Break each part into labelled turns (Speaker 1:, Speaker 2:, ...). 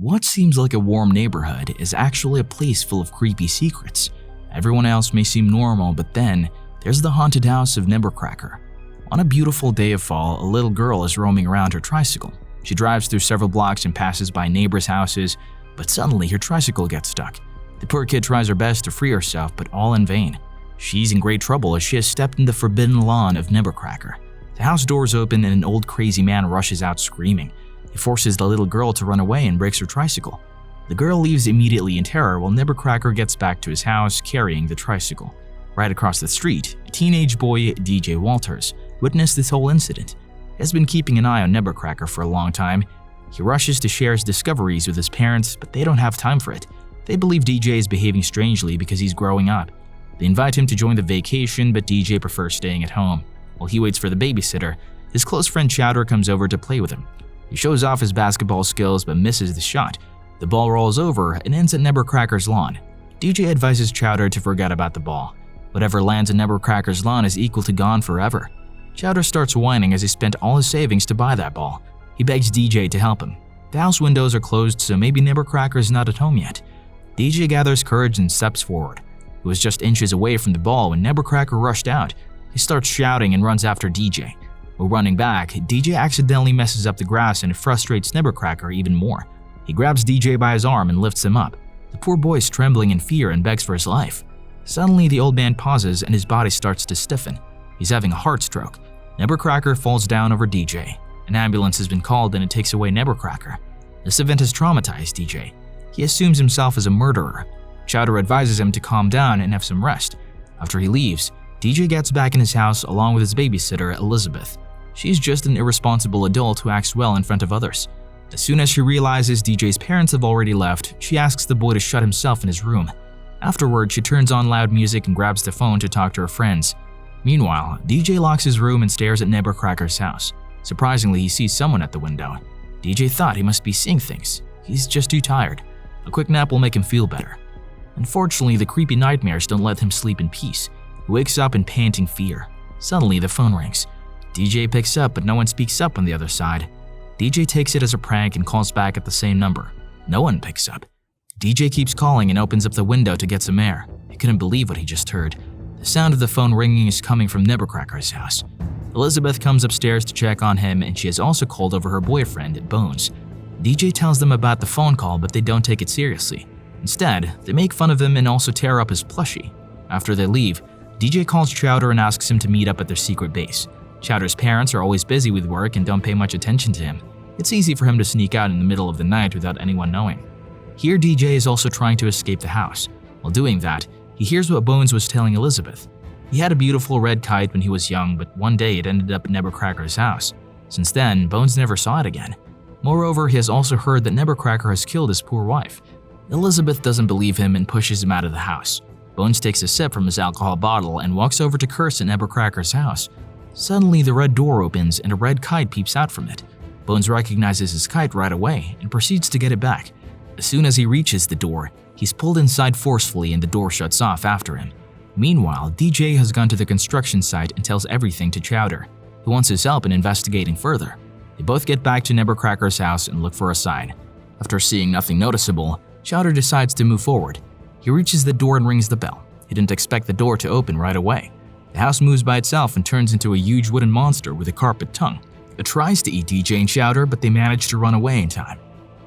Speaker 1: What seems like a warm neighborhood is actually a place full of creepy secrets. Everyone else may seem normal, but then there's the haunted house of Nevercracker. On a beautiful day of fall, a little girl is roaming around her tricycle. She drives through several blocks and passes by neighbors' houses, but suddenly her tricycle gets stuck. The poor kid tries her best to free herself, but all in vain. She's in great trouble as she has stepped in the forbidden lawn of Nevercracker. The house doors open and an old crazy man rushes out screaming. He forces the little girl to run away and breaks her tricycle. The girl leaves immediately in terror while Nevercracker gets back to his house carrying the tricycle. Right across the street, a teenage boy, DJ Walters, witnessed this whole incident. He has been keeping an eye on Nevercracker for a long time. He rushes to share his discoveries with his parents, but they don't have time for it. They believe DJ is behaving strangely because he's growing up. They invite him to join the vacation, but DJ prefers staying at home. While he waits for the babysitter, his close friend Chowder comes over to play with him. He shows off his basketball skills but misses the shot. The ball rolls over and ends at Nevercracker's lawn. DJ advises Chowder to forget about the ball. Whatever lands in Nevercracker's lawn is equal to gone forever. Chowder starts whining as he spent all his savings to buy that ball. He begs DJ to help him. The house windows are closed, so maybe Nevercracker is not at home yet. DJ gathers courage and steps forward. He was just inches away from the ball when Nevercracker rushed out. He starts shouting and runs after DJ. While running back, DJ accidentally messes up the grass and it frustrates Nevercracker even more. He grabs DJ by his arm and lifts him up. The poor boy is trembling in fear and begs for his life. Suddenly, the old man pauses and his body starts to stiffen. He's having a heart stroke. Nevercracker falls down over DJ. An ambulance has been called and it takes away Nevercracker. This event has traumatized DJ. He assumes himself as a murderer. Chowder advises him to calm down and have some rest. After he leaves, DJ gets back in his house along with his babysitter, Elizabeth. She's just an irresponsible adult who acts well in front of others. As soon as she realizes DJ's parents have already left, she asks the boy to shut himself in his room. Afterward, she turns on loud music and grabs the phone to talk to her friends. Meanwhile, DJ locks his room and stares at Nevercracker's house. Surprisingly, he sees someone at the window. DJ thought he must be seeing things. He's just too tired. A quick nap will make him feel better. Unfortunately, the creepy nightmares don't let him sleep in peace. He wakes up in panting fear. Suddenly, the phone rings. DJ picks up, but no one speaks up on the other side. DJ takes it as a prank and calls back at the same number. No one picks up. DJ keeps calling and opens up the window to get some air. He couldn't believe what he just heard. The sound of the phone ringing is coming from Nevercracker's house. Elizabeth comes upstairs to check on him, and she has also called over her boyfriend, Bones. DJ tells them about the phone call, but they don't take it seriously. Instead, they make fun of him and also tear up his plushie. After they leave, DJ calls Chowder and asks him to meet up at their secret base. Chowder's parents are always busy with work and don't pay much attention to him. It's easy for him to sneak out in the middle of the night without anyone knowing. Here, DJ is also trying to escape the house. While doing that, he hears what Bones was telling Elizabeth. He had a beautiful red kite when he was young, but one day it ended up at Nevercracker's house. Since then, Bones never saw it again. Moreover, he has also heard that Nevercracker has killed his poor wife. Elizabeth doesn't believe him and pushes him out of the house. Bones takes a sip from his alcohol bottle and walks over to curse at Nevercracker's house. Suddenly, the red door opens and a red kite peeps out from it. Bones recognizes his kite right away and proceeds to get it back. As soon as he reaches the door, he's pulled inside forcefully and the door shuts off after him. Meanwhile, DJ has gone to the construction site and tells everything to Chowder, who wants his help in investigating further. They both get back to Nevercracker's house and look for a sign. After seeing nothing noticeable, Chowder decides to move forward. He reaches the door and rings the bell. He didn't expect the door to open right away. The house moves by itself and turns into a huge wooden monster with a carpet tongue. It tries to eat DJ and Chowder, but they manage to run away in time.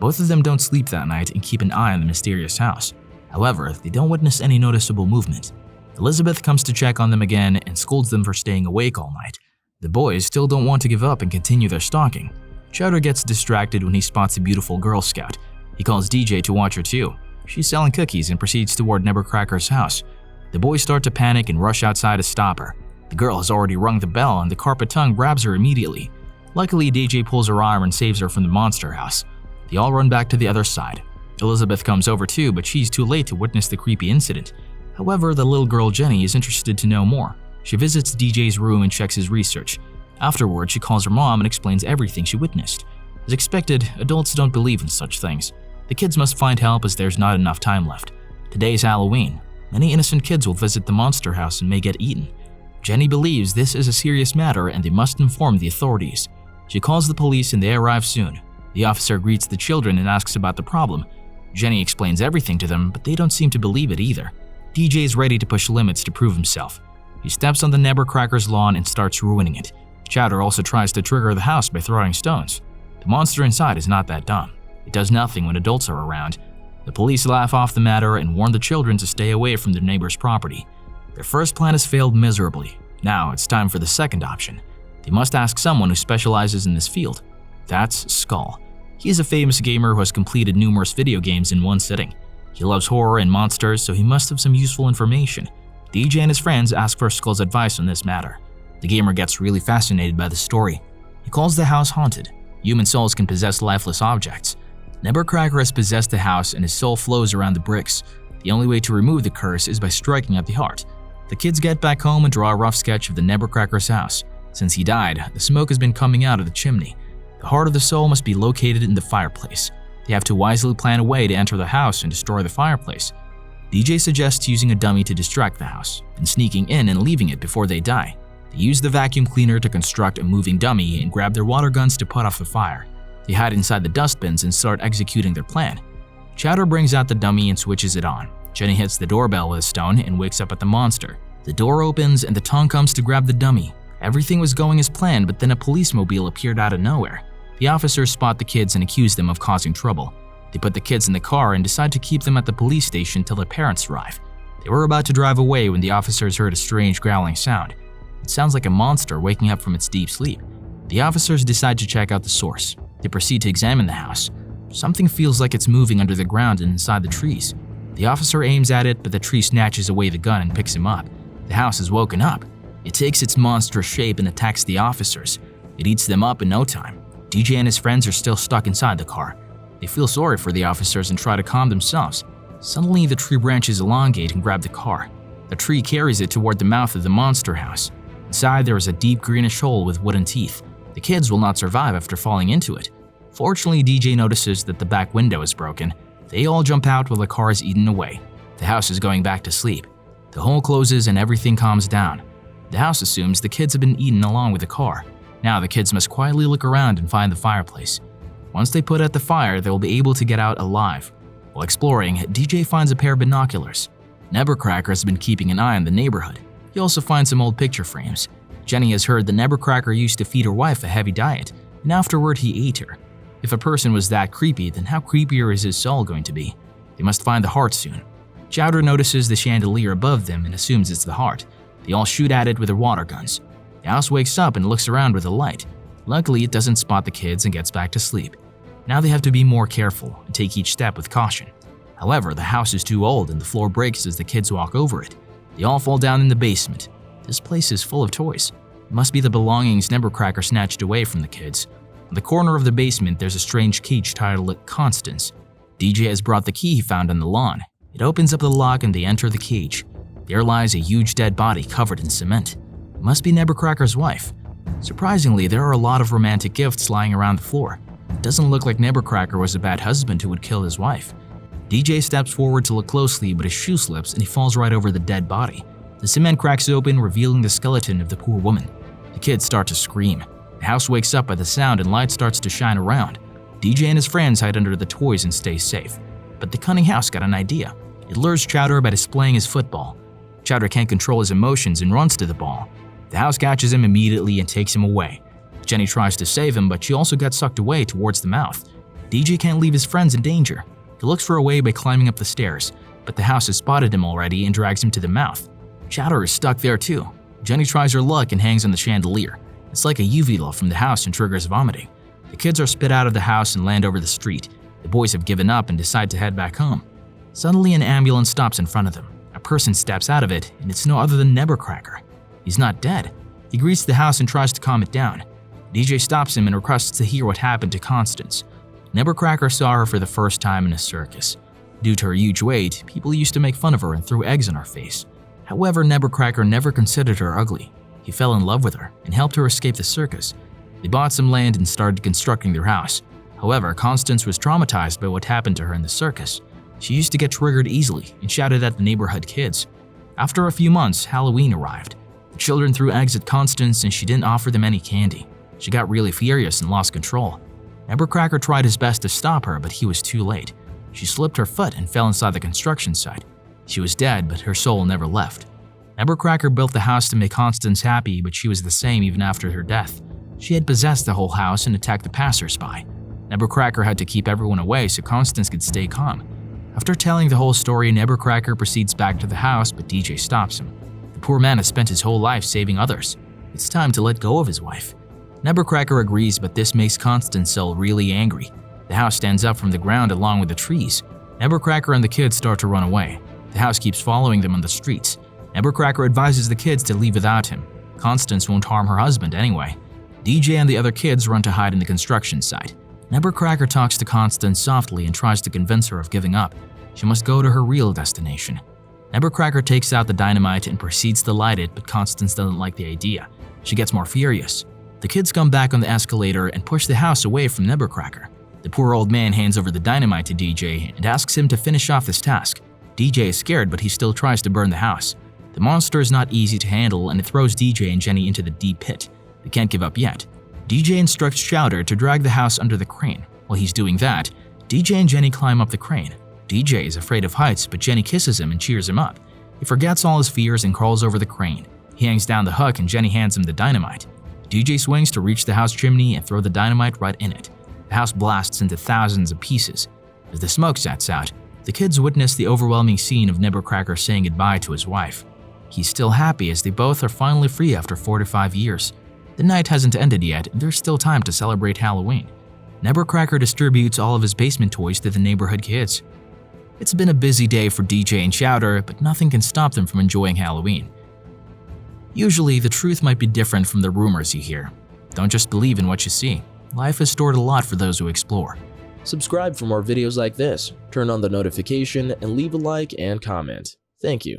Speaker 1: Both of them don't sleep that night and keep an eye on the mysterious house. However, they don't witness any noticeable movement. Elizabeth comes to check on them again and scolds them for staying awake all night. The boys still don't want to give up and continue their stalking. Chowder gets distracted when he spots a beautiful Girl Scout. He calls DJ to watch her too. She's selling cookies and proceeds toward Nevercracker's house. The boys start to panic and rush outside to stop her. The girl has already rung the bell and the carpet tongue grabs her immediately. Luckily, DJ pulls her arm and saves her from the monster house. They all run back to the other side. Elizabeth comes over too, but she's too late to witness the creepy incident. However, the little girl Jenny is interested to know more. She visits DJ's room and checks his research. Afterward, she calls her mom and explains everything she witnessed. As expected, adults don't believe in such things. The kids must find help as there's not enough time left. Today is Halloween. Many innocent kids will visit the monster house and may get eaten. Jenny believes this is a serious matter and they must inform the authorities. She calls the police and they arrive soon. The officer greets the children and asks about the problem. Jenny explains everything to them, but they don't seem to believe it either. DJ is ready to push limits to prove himself. He steps on the Nebercracker's lawn and starts ruining it. Chowder also tries to trigger the house by throwing stones. The monster inside is not that dumb. It does nothing when adults are around. The police laugh off the matter and warn the children to stay away from their neighbor's property. Their first plan has failed miserably. Now it's time for the second option. They must ask someone who specializes in this field. That's Skull. He is a famous gamer who has completed numerous video games in one sitting. He loves horror and monsters, so he must have some useful information. DJ and his friends ask for Skull's advice on this matter. The gamer gets really fascinated by the story. He calls the house haunted. Human souls can possess lifeless objects. Nebercracker has possessed the house and his soul flows around the bricks. The only way to remove the curse is by striking at the heart. The kids get back home and draw a rough sketch of the Nebercracker's house. Since he died, the smoke has been coming out of the chimney. The heart of the soul must be located in the fireplace. They have to wisely plan a way to enter the house and destroy the fireplace. DJ suggests using a dummy to distract the house, and sneaking in and leaving it before they die. They use the vacuum cleaner to construct a moving dummy and grab their water guns to put off the fire. They hide inside the dustbins and start executing their plan. Chowder brings out the dummy and switches it on. Jenny hits the doorbell with a stone and wakes up at the monster. The door opens and the tongue comes to grab the dummy. Everything was going as planned, but then a police mobile appeared out of nowhere. The officers spot the kids and accuse them of causing trouble. They put the kids in the car and decide to keep them at the police station till their parents arrive. They were about to drive away when the officers heard a strange growling sound. It sounds like a monster waking up from its deep sleep. The officers decide to check out the source. They proceed to examine the house. Something feels like it's moving under the ground and inside the trees. The officer aims at it, but the tree snatches away the gun and picks him up. The house is woken up. It takes its monstrous shape and attacks the officers. It eats them up in no time. DJ and his friends are still stuck inside the car. They feel sorry for the officers and try to calm themselves. Suddenly, the tree branches elongate and grab the car. The tree carries it toward the mouth of the monster house. Inside, there is a deep greenish hole with wooden teeth. The kids will not survive after falling into it. Fortunately, DJ notices that the back window is broken. They all jump out while the car is eaten away. The house is going back to sleep. The hole closes and everything calms down. The house assumes the kids have been eaten along with the car. Now the kids must quietly look around and find the fireplace. Once they put out the fire, they will be able to get out alive. While exploring, DJ finds a pair of binoculars. Nebercracker has been keeping an eye on the neighborhood. He also finds some old picture frames. Jenny has heard the Nebercracker used to feed her wife a heavy diet, and afterward he ate her. If a person was that creepy, then how creepier is his soul going to be? They must find the heart soon. Chowder notices the chandelier above them and assumes it's the heart. They all shoot at it with their water guns. The house wakes up and looks around with a light. Luckily, it doesn't spot the kids and gets back to sleep. Now they have to be more careful and take each step with caution. However, the house is too old and the floor breaks as the kids walk over it. They all fall down in the basement. This place is full of toys. It must be the belongings Nebercracker snatched away from the kids. In the corner of the basement, there's a strange cage titled Constance. DJ has brought the key he found on the lawn. It opens up the lock and they enter the cage. There lies a huge dead body covered in cement. It must be Nebercracker's wife. Surprisingly, there are a lot of romantic gifts lying around the floor. It doesn't look like Nebercracker was a bad husband who would kill his wife. DJ steps forward to look closely, but his shoe slips and he falls right over the dead body. The cement cracks open, revealing the skeleton of the poor woman. The kids start to scream. The house wakes up by the sound and light starts to shine around. DJ and his friends hide under the toys and stay safe. But the cunning house got an idea. It lures Chowder by displaying his football. Chowder can't control his emotions and runs to the ball. The house catches him immediately and takes him away. Jenny tries to save him, but she also gets sucked away towards the mouth. DJ can't leave his friends in danger. He looks for a way by climbing up the stairs, but the house has spotted him already and drags him to the mouth. Chowder is stuck there too. Jenny tries her luck and hangs on the chandelier. It's like a UV light from the house and triggers vomiting. The kids are spit out of the house and land over the street. The boys have given up and decide to head back home. Suddenly, an ambulance stops in front of them. A person steps out of it, and it's no other than Nebercracker. He's not dead. He greets the house and tries to calm it down. DJ stops him and requests to hear what happened to Constance. Nebercracker saw her for the first time in a circus. Due to her huge weight, people used to make fun of her and throw eggs in her face. However, Nebercracker never considered her ugly. He fell in love with her and helped her escape the circus. They bought some land and started constructing their house. However, Constance was traumatized by what happened to her in the circus. She used to get triggered easily and shouted at the neighborhood kids. After a few months, Halloween arrived. The children threw eggs at Constance and she didn't offer them any candy. She got really furious and lost control. Nebbercracker tried his best to stop her, but he was too late. She slipped her foot and fell inside the construction site. She was dead, but her soul never left. Nebbercracker built the house to make Constance happy, but she was the same even after her death. She had possessed the whole house and attacked the passersby. Nebbercracker had to keep everyone away so Constance could stay calm. After telling the whole story, Nebbercracker proceeds back to the house, but DJ stops him. The poor man has spent his whole life saving others. It's time to let go of his wife. Nebbercracker agrees, but this makes Constance's soul really angry. The house stands up from the ground along with the trees. Nebbercracker and the kids start to run away. The house keeps following them on the streets. Nebbercracker advises the kids to leave without him. Constance won't harm her husband anyway. DJ and the other kids run to hide in the construction site. Nebbercracker talks to Constance softly and tries to convince her of giving up. She must go to her real destination. Nebbercracker takes out the dynamite and proceeds to light it, but Constance doesn't like the idea. She gets more furious. The kids come back on the escalator and push the house away from Nebbercracker. The poor old man hands over the dynamite to DJ and asks him to finish off this task. DJ is scared, but he still tries to burn the house. The monster is not easy to handle and it throws DJ and Jenny into the deep pit. They can't give up yet. DJ instructs Chowder to drag the house under the crane. While he's doing that, DJ and Jenny climb up the crane. DJ is afraid of heights, but Jenny kisses him and cheers him up. He forgets all his fears and crawls over the crane. He hangs down the hook and Jenny hands him the dynamite. DJ swings to reach the house chimney and throw the dynamite right in it. The house blasts into thousands of pieces. As the smoke sets out, the kids witness the overwhelming scene of Nebbercracker saying goodbye to his wife. He's still happy as they both are finally free after 4 to 5 years. The night hasn't ended yet, and there's still time to celebrate Halloween. Nebbercracker distributes all of his basement toys to the neighborhood kids. It's been a busy day for DJ and Chowder, but nothing can stop them from enjoying Halloween. Usually, the truth might be different from the rumors you hear. Don't just believe in what you see. Life has stored a lot for those who explore.
Speaker 2: Subscribe for more videos like this, turn on the notification, and leave a like and comment. Thank you.